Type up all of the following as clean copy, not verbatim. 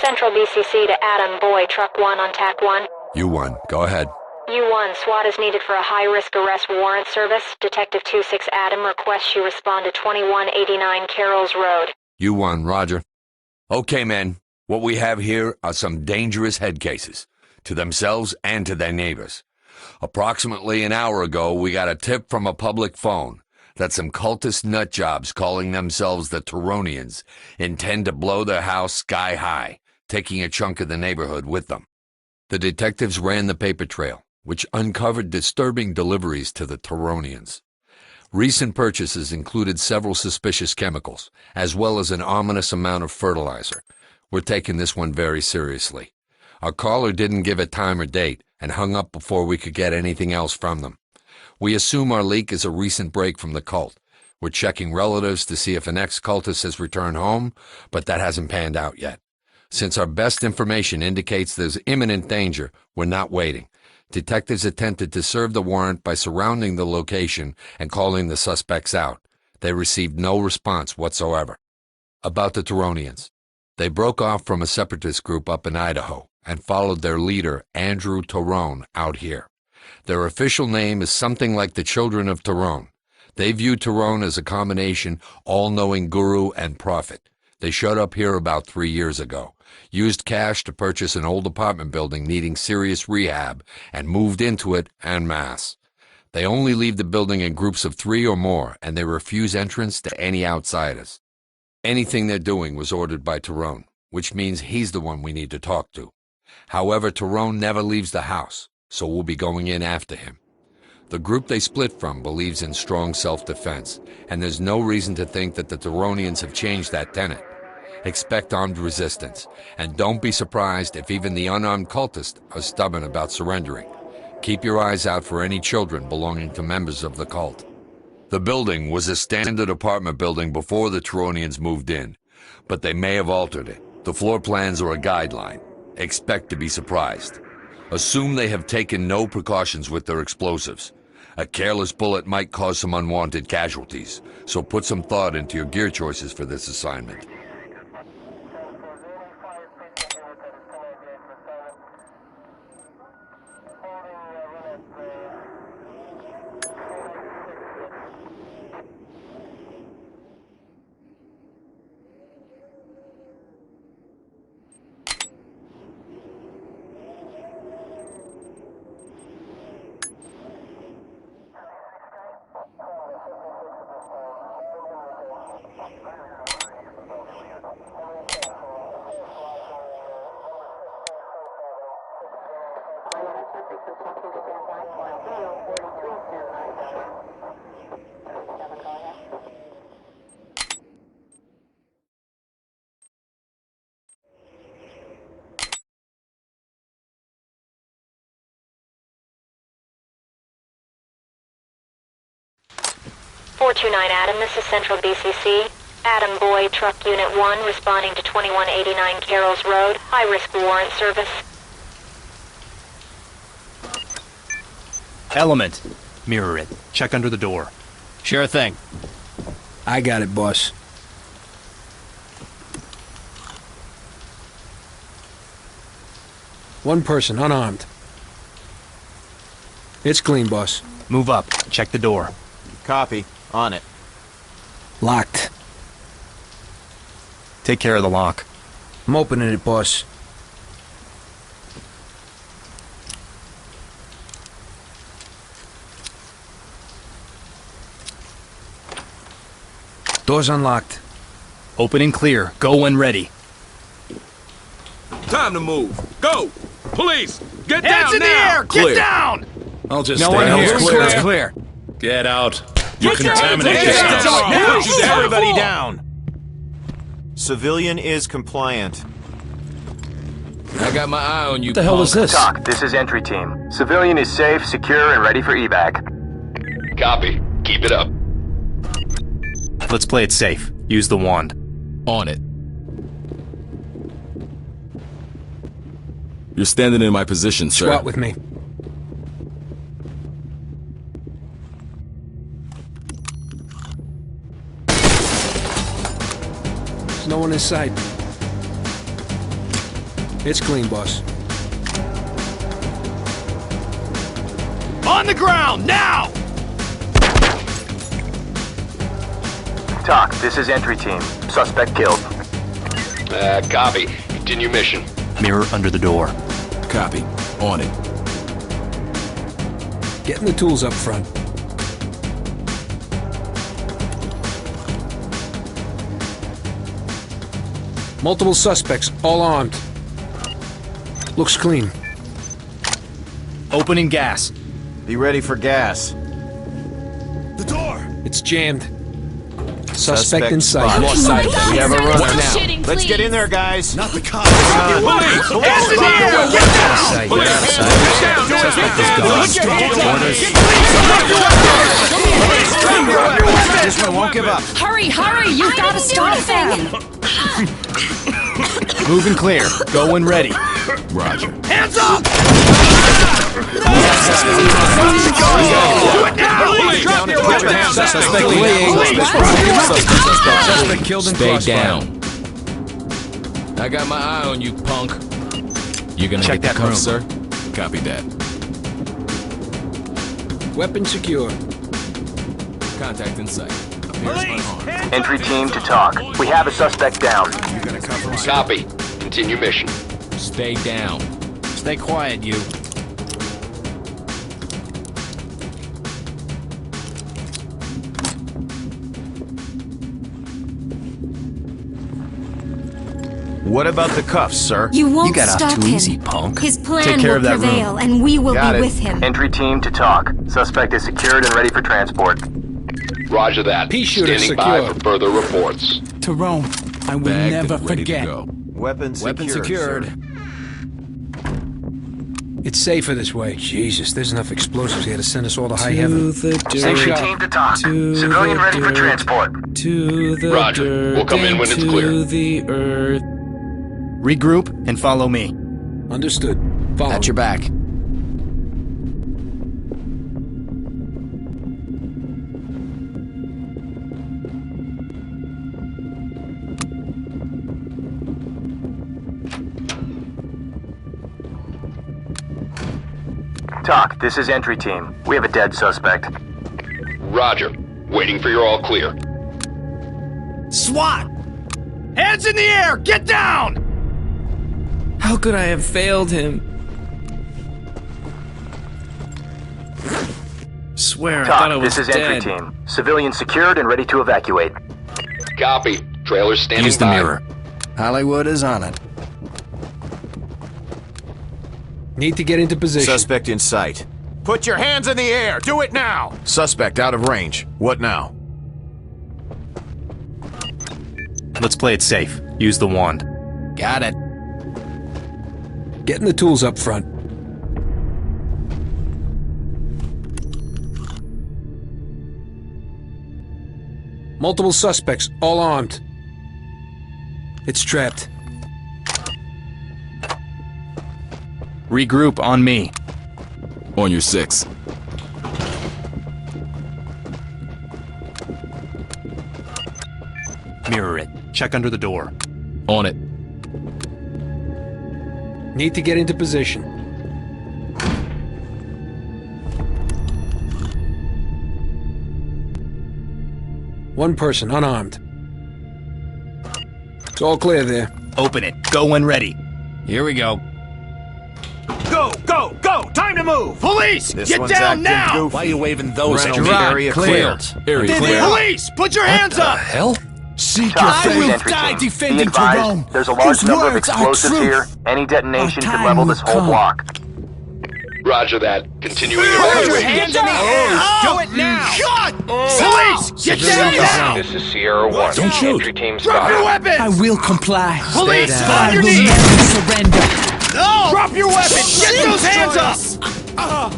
Central BCC to Adam Boy, Truck 1 on TAC 1. U1, go ahead. U1, SWAT is needed for a high-risk arrest warrant service. Detective 26 Adam requests you respond to 2189 Carroll's Road. U1, roger. Okay, men, what we have here are some dangerous head cases, to themselves and to their neighbors. Approximately an hour ago, we got a tip from a public phone that some cultist nutjobs calling themselves the Taronians intend to blow their house sky high, taking a chunk of the neighborhood with them. The detectives ran the paper trail, which uncovered disturbing deliveries to the Taronians. Recent purchases included several suspicious chemicals, as well as an ominous amount of fertilizer. We're taking this one very seriously. Our caller didn't give a time or date and hung up before we could get anything else from them. We assume our leak is a recent break from the cult. We're checking relatives to see if an ex-cultist has returned home, but that hasn't panned out yet. Since our best information indicates there's imminent danger, we're not waiting. Detectives attempted to serve the warrant by surrounding the location and calling the suspects out. They received no response whatsoever. About the Taronians. They broke off from a separatist group up in Idaho and followed their leader, Andrew Taronne, out here. Their official name is something like the Children of Taronne. They view Taronne as a combination all-knowing guru and prophet. They showed up here about 3 years ago, used cash to purchase an old apartment building needing serious rehab, and moved into it en masse. They only leave the building in groups of 3 or more, and they refuse entrance to any outsiders. Anything they're doing was ordered by Taronne, which means he's the one we need to talk to. However, Taronne never leaves the house, so we'll be going in after him. The group they split from believes in strong self-defense, and there's no reason to think that the Taronians have changed that tenet. Expect armed resistance, and don't be surprised if even the unarmed cultists are stubborn about surrendering. Keep your eyes out for any children belonging to members of the cult. The building was a standard apartment building before the Taronians moved in, but they may have altered it. The floor plans are a guideline. Expect to be surprised. Assume they have taken no precautions with their explosives. A careless bullet might cause some unwanted casualties, so put some thought into your gear choices for this assignment. Adam, this is Central BCC. Adam Boy, Truck Unit 1, responding to 2189 Carroll's Road. High-risk warrant service. Element. Mirror it. Check under the door. Sure thing. I got it, boss. One person, unarmed. It's clean, boss. Move up. Check the door. Copy. On it. Locked. Take care of the lock. I'm opening it, boss. Door's unlocked. Open and clear. Go when ready. Time to move. Go! Police! Get down Hands in now! the air! Clear. Get down! I'll just No stay one out here. clear. It's clear. Get out. You Get down! contaminate Get this down! house. Now! Put you down. Everybody down! Civilian is compliant. I got my eye on you. What the hell is this? TOC, this is entry team. Civilian is safe, secure, and ready for evac. Copy. Keep it up. Let's play it safe. Use the wand. On it. You're standing in my position, sir. SWAT with me. There's no one in sight. It's clean, boss. On the ground, now! TOC, this is entry team. Suspect killed. Copy. Continue mission. Mirror under the door. Copy. On it. Getting the tools up front. Multiple suspects, all armed. Looks clean. Opening gas. Be ready for gas. The door! It's jammed. Suspect in sight. spotted. Lost sight of them. We have a runner now. Shitting, Let's get please. in there, guys. Not the cops. Hands in the air! Get down! Put your hands down! This one won't give up. Hurry, hurry! You've got to stop them! Moving clear. Going ready. Roger. Hands up! Suspect killed in Stay crossfire. down. I got my eye on you, punk. You're gonna Check get the that cuffs, room. sir? Copy that. Weapon secure. Contact in sight. Appears unarmed. Entry team to TOC. We have a suspect down. Copy. Continue mission. Stay down. Stay quiet, you. What about the cuffs, sir? You won't got off stop too him. easy, punk. His plan Take care will of that room. prevail, and we will Got be it. with him. Entry team to TOC. Suspect is secured and ready for transport. Roger that. Pea shooter Standing by secure. for further reports. Tyrone, I will Bagged never and ready forget. to go. Weapon secured. Sir. It's safer this way. Jesus, there's enough explosives here to send us all to high heaven. Entry team to TOC. Civilian ready for transport. Roger. We'll come in when it's clear. Regroup and follow me. Understood. Follow. At your back. TOC, this is entry team. We have a dead suspect. Roger. Waiting for your all clear. SWAT! Hands in the air! Get down! How could I have failed him? Swear, I thought I TOC, was this is entry dead. team. Civilian secured and ready to evacuate. Copy. Trailer standing Use the by. mirror. Hollywood is on it. Need to get into position. Suspect in sight. Put your hands in the air! Do it now! Suspect out of range. What now? Let's play it safe. Use the wand. Got it. Getting the tools up front. Multiple suspects, all armed. It's trapped. Regroup on me. On your 6. Mirror it. Check under the door. On it. Need to get into position. One person, unarmed. It's all clear there. Open it. Go when ready. Here we go. Go! Go! Go! Time to move! Police! Get down now! Why are you waving those at Rental me? area cleared. Area clear. Police! Put your hands up! Hell? Seek TOC, your this is fate. entry team. Be defending advised, Tyrone. there's a large His number of words are explosives truth. here. Any detonation Our could time level will this whole come. block. Roger that. Continuing Put your evacuation. hands in the air! Do it now! Police! Get down now! This is Sierra 1. Don't shoot. Entry team Drop your spotted. weapons! I will comply. Police! Stay On I your will knees! never surrender. No! Drop your weapons! Get those hands up!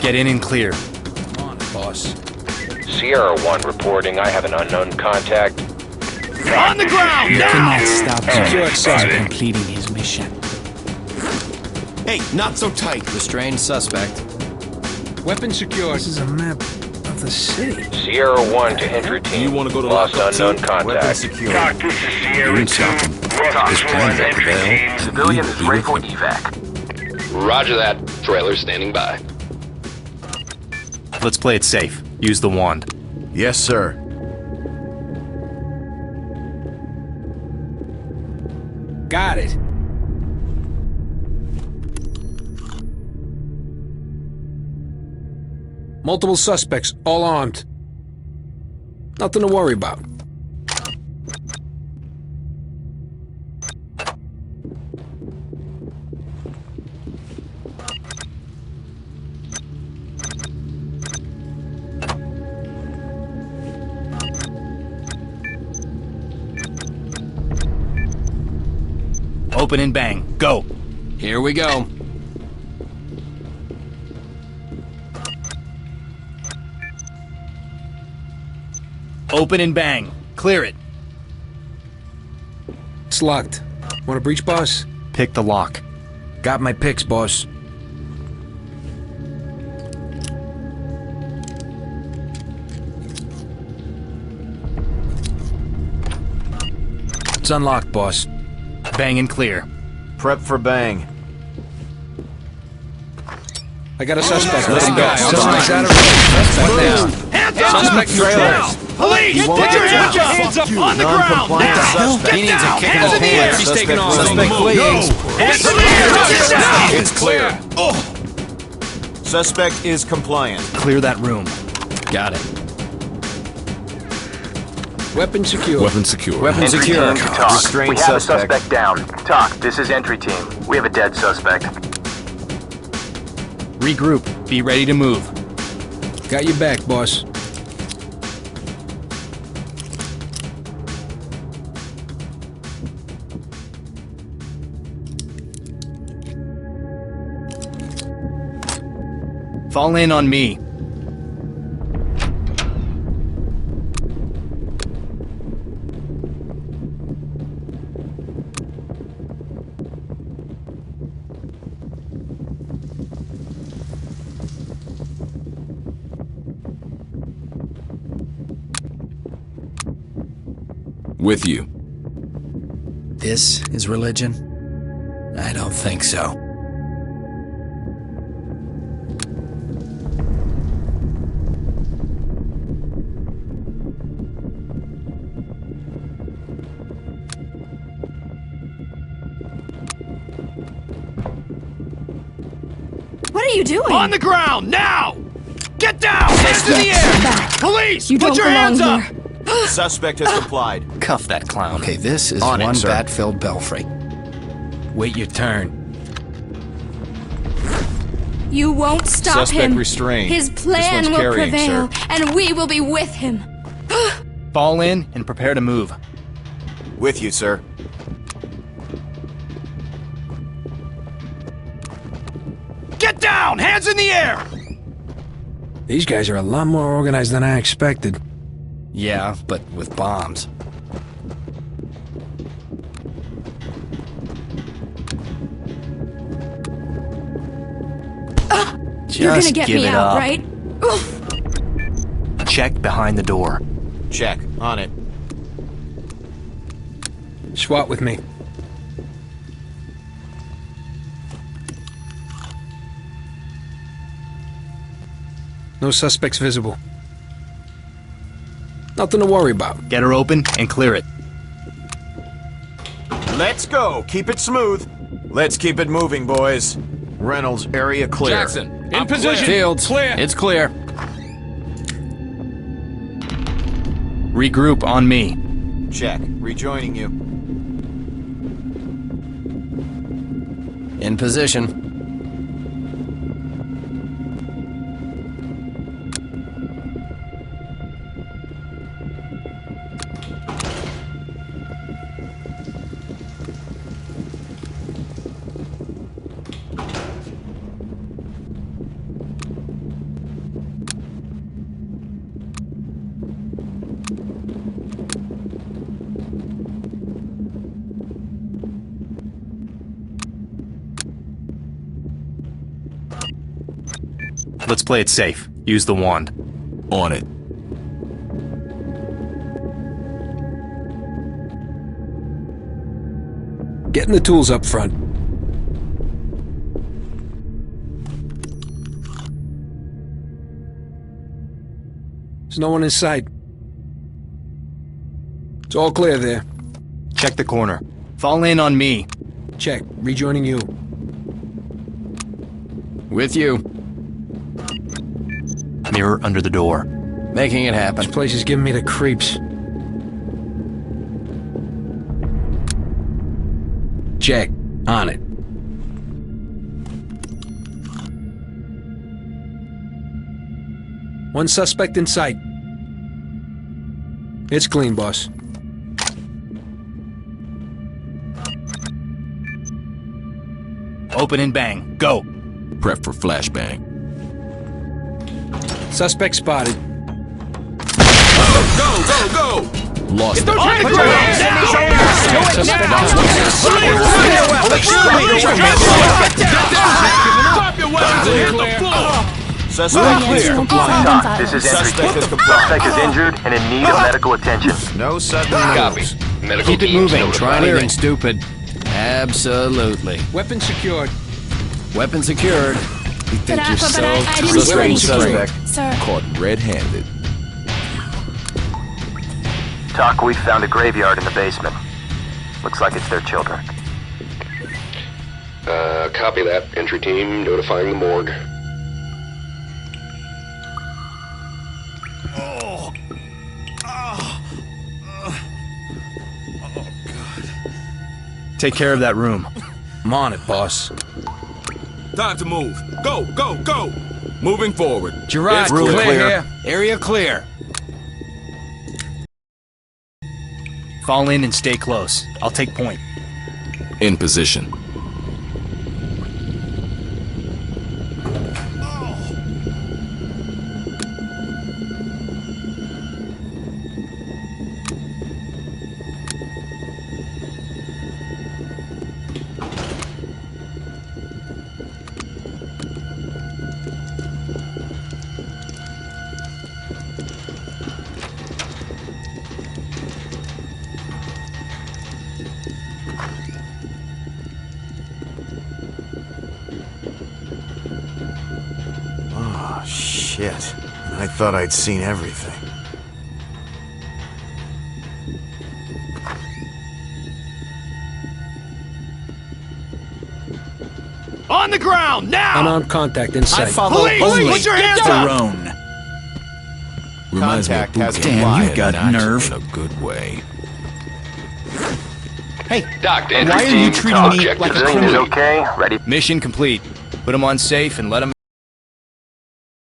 Get in and clear. Come on, boss. Sierra 1 reporting I have an unknown contact. On the ground! You Now! cannot stop Secure him access. from completing his mission. Hey, not so tight. Restrained suspect. Weapon secure. This is a map of of the city. Sierra 1 to entry team. You wanna go to Lost lockup, unknown too? Weapon contact. secure. This is Sierra 2. Civilian is ready for evac. Roger that. Trailer standing by. Let's play it safe. Use the wand. Yes, sir. Got it. Multiple suspects, all armed. Nothing to worry about. Open and bang. Go. Here we go. Open and bang. Clear it. It's locked. Want a breach, boss? Pick the lock. Got my picks, boss. It's unlocked, boss. Bang and clear. Prep for bang. I got a suspect. Let him go. Suspect's out of range. Suspect now. Suspect trailers. Police! Put your hands up! On the ground! Suspect. He needs a kick in the pants. He's taking off. Suspect fleeing. It's clear. Suspect is compliant. Clear that room. Got it. Weapon secure. Weapon secure. Weapon Entry secure. team to talk. Restrained We have suspect. a suspect down. Talk, this is entry team. We have a dead suspect. Regroup. Be ready to move. Got your back, boss. Fall in on me. With you. This is religion? I don't think so. What are you doing? On the ground, now! Get down! Hands in the air! Back. Police! You Put don't your belong hands up! here. Suspect has complied. Cuff that clown. Okay, this is On it, one sir. bat-filled belfry. Wait your turn. You won't stop Suspect him. restrained. His This plan one's will carrying, prevail, sir. and we will be with him. Fall in and prepare to move. With you, sir. Get down! Hands in the air! These guys are a lot more organized than I expected. Yeah, but with bombs. You're gonna Just get give me it out, up. right? Check behind the door. Check. On it. SWAT with me. No suspects visible. Nothing to worry about. Get her open and clear it. Let's go. Keep it smooth. Let's keep it moving, boys. Reynolds, area clear. Jackson, In position. Fields, Clear. it's clear. Regroup on me. Check. Rejoining you. In position. Let's play it safe. Use the wand. On it. Getting the tools up front. There's no one in sight. It's all clear there. Check the corner. Fall in on me. Check. Rejoining you. With you. Mirror under the door. Making it happen. This place is giving me the creeps. Check. On it. One suspect in sight. It's clean, boss. Open and bang. Go. Prep for flashbang. Suspect spotted. Go! Lost it. Put your hands in the air! Drop your weapons and hit the floor! Suspect clear. Doc, this is entry. Suspect is injured and in need of medical attention. No sudden Copy. moves. Medical Keep it teams moving. notified. Try anything stupid. Absolutely. Weapon secured. Weapon secured. But I didn't do Suspect. anything. Sir. Caught red-handed. Doc, we found a graveyard in the basement. Looks like it's their children. Copy that. Entry team notifying the morgue. Take care of that room. I'm on it, boss. Time to move. Go! Moving forward. Gerard, Room clear clear. here. Area clear. Fall in and stay close. I'll take point. In position. Shit. I thought I'd seen everything. On the ground, now! Unarmed contact in sight. Police! Put your hands up! Taronne. Reminds me of Contact boot has camp. been Damn, fired. you got got nerve. in a good way. Hey, Doc, to why entry are you team. treating me Object like a civilian is criminal? okay. Ready. Mission complete. Put him on safe and let him